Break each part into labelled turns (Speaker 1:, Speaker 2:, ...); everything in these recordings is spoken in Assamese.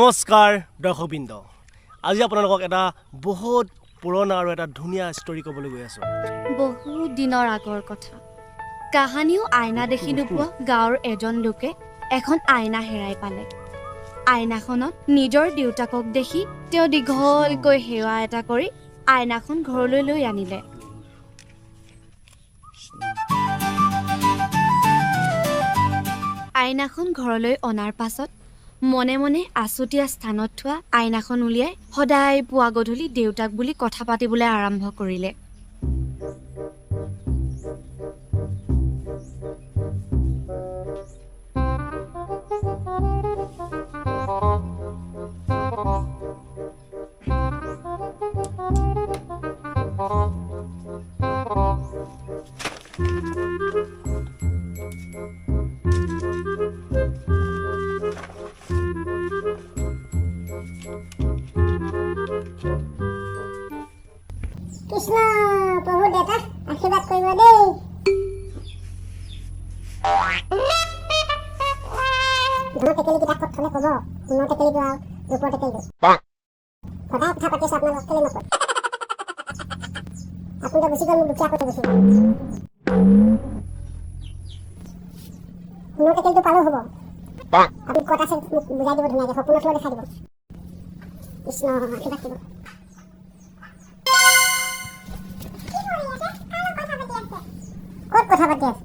Speaker 1: নমস্কাৰ দৰ্শকবৃন্দ আজি আপোনালোকক এটা বহুত পুৰণা আৰু এটা ধুনীয়া ষ্টৰী ক'বলৈ গৈ আছো
Speaker 2: বহুত দিনৰ আগৰ কথা কাহানিও আইনা দেখি নোপোৱা গাঁৱৰ এজন লোকে এখন আইনা হেৰাই পালে আইনাখনত নিজৰ দেউতাকক দেখি তেওঁ দীঘলকৈ সেৱা এটা কৰি আইনাখন ঘৰলৈ লৈ আনিলে আইনাখন ঘৰলৈ অনাৰ পাছত মনে মনে আছুতীয়া স্থানত থোৱা আইনাখন উলিয়াই সদায় পুৱা গধূলি দেউতাক বুলি কথা পাতিবলৈ আৰম্ভ কৰিলে
Speaker 3: কৃষ্ণ প্ৰভু দেউতাক আশীৰ্বাদ কৰিব দেই ধনৰ টেকেলি কিতাপ ক'ত থলে ক'ব সোণৰ টেকেলিটো আৰু ৰূপৰ টেকেলিটো সদায় কথা পাতি আছো আপোনালোক কেলে নকয় আপুনিতো গুচি গ'ল মোক দুখীয়া কৰি গুচি গ'ল সোণৰ টেকেলিটো পালেও হ'ব আপুনি ক'ত আছে মোক বুজাই দিব ধুনীয়াকৈ সপোনত লৈ দেখাই দিব কৃষ্ণ আশীৰ্বাদ কৰিব ক'ত কথা পাতি আছে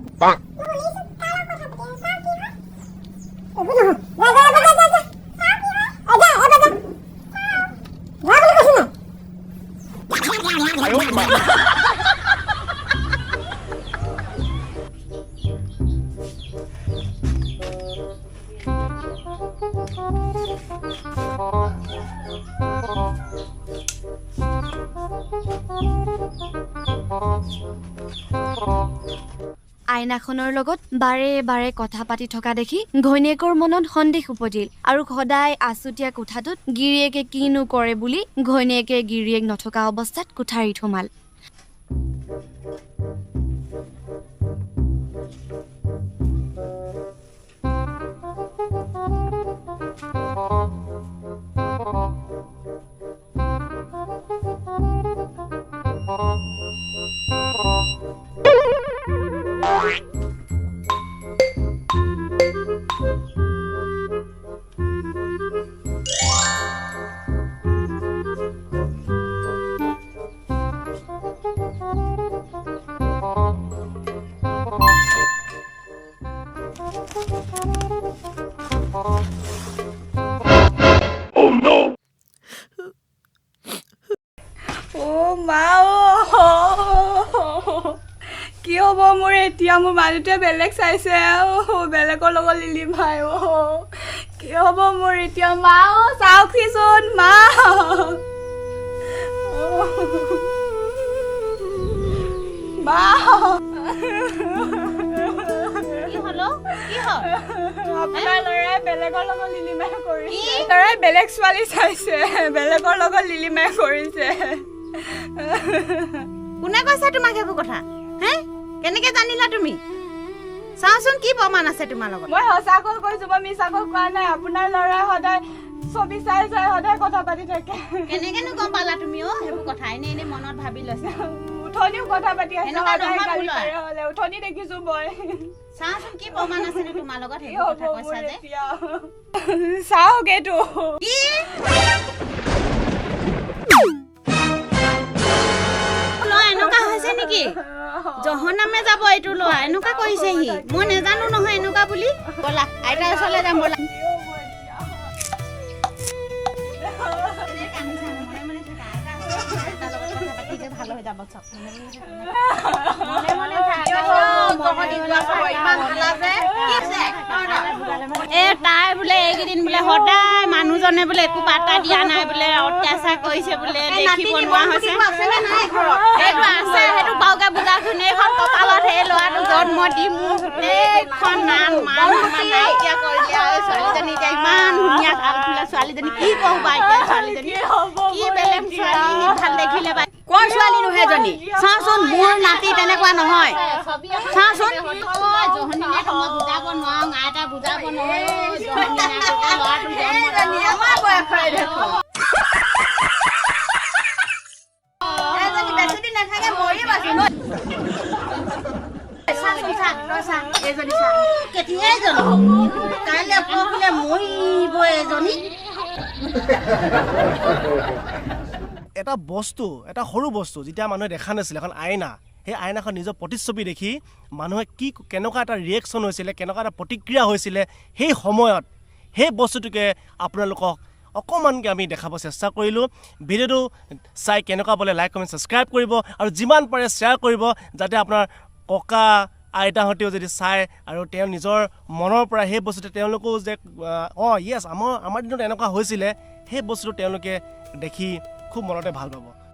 Speaker 2: আইনাখনৰ লগত বাৰে বাৰে কথা পাতি থকা দেখি ঘৈণীয়েকৰ মনত সন্দেহ উপজিল আৰু সদায় আছুতীয়া কোঠাটোত গিৰিয়েকে কিনো কৰে বুলি ঘৈণীয়েকে গিৰিয়েক নথকা অৱস্থাত কোঠাৰীত সোমাল
Speaker 4: কি হ'ব মোৰ এতিয়া মোৰ মানুহটোৱে বেলেগ চাইছে বেলেগৰ লগত লিলি ভাই কি হ'ব মোৰ এতিয়া মা চাওকচোন মা মা আপোনাৰ ল'ৰাই বেলেগৰ লগত লিলিমাই কৰিছে ল'ৰাই বেলেগ ছোৱালী চাইছে বেলেগৰ লগত লিলিমাই কৰিছে
Speaker 5: কোনে কৈছে তোমাক এইবোৰ কথা হে কেনেকে জানিলা তুমি চাওচোন কি প্ৰমাণ আছে তোমাৰ লগত
Speaker 4: মই সঁচাকৈ কৈছো মই মিছাকৈ কোৱা নাই আপোনাৰ ল'ৰাই সদায় ছবি চাই চাই সদায় কথা পাতি থাকে
Speaker 5: কেনেকেনো গম পালা তুমি সেইবোৰ কথা এনে মনত ভাবি লৈছা
Speaker 4: উঠনিও কথা পাতি আছে উঠনি দেখিছো মই
Speaker 5: চাওচোন কি প্ৰমাণ আছে তোমাৰ লগত সেইবোৰ কথা কৈছা যে
Speaker 4: চাওক এইটো
Speaker 5: কি এনেকুৱা হৈছে নেকি জহনামে যাব এইটো ল'ৰা এনেকুৱা কৰিছে সি মই নেজানো নহয় এনেকুৱা বুলি ব'লা আইতাৰ ওচৰলৈ যাম ব'লা ভাল হৈ যাব চব তাই বোলে এইকেইদিন বোলে সদায় মানুহজনে বোলে একো পাতা দিয়া নাই বোলে অত্যাচাৰ কৰিছে বোলে দেখিব নোৱাৰা হৈছে সেইটো আছে সেইটো বাওকে বুজাচোন এইখন কপালত সেই ল'ৰাটো জন্ম দি মোৰ গোটেইখন নাইকিয়া কৰিলে আৰু ছোৱালীজনী এতিয়া ইমান ধুনীয়া ভাল ফুলা ছোৱালীজনী কি কবা এতিয়া ছোৱালীজনী কি বেলেগ ছোৱালী ভাল দেখিলে বা কোন ছোৱালী নহয় এজনী চাওচোন মোৰ নাতি তেনেকুৱা নহয় চাওচোন জহনীয়ে তোমাক বুজাব নোৱাৰো আইতা বুজাব নোৱাৰো ল'ৰাটো কেতিয়াই জন্ম কাইলৈ পৰহিলে মৰিব এজনী
Speaker 1: এটা বস্তু এটা সৰু বস্তু যেতিয়া মানুহে দেখা নাছিলে এখন আইনা সেই আইনাখন নিজৰ প্ৰতিচ্ছবি দেখি মানুহে কেনেকুৱা এটা ৰিয়েকশ্যন হৈছিলে কেনেকুৱা এটা প্ৰতিক্ৰিয়া হৈছিলে সেই সময়ত সেই বস্তুটোকে আপোনালোকক অকণমানকৈ আমি দেখাব চেষ্টা কৰিলোঁ ভিডিঅ'টো চাই কেনেকুৱা পালে লাইক কমেণ্ট ছাবস্ক্ৰাইব কৰিব আৰু যিমান পাৰে শ্বেয়াৰ কৰিব যাতে আপোনাৰ ককা আইতাহঁতেও যদি চায় আৰু তেওঁ নিজৰ মনৰ পৰা সেই বস্তুটো তেওঁলোকেও যে য়েছ আমাৰ দিনত এনেকুৱা হৈছিলে সেই বস্তুটো তেওঁলোকে দেখি খুব মনতে ভাল পাব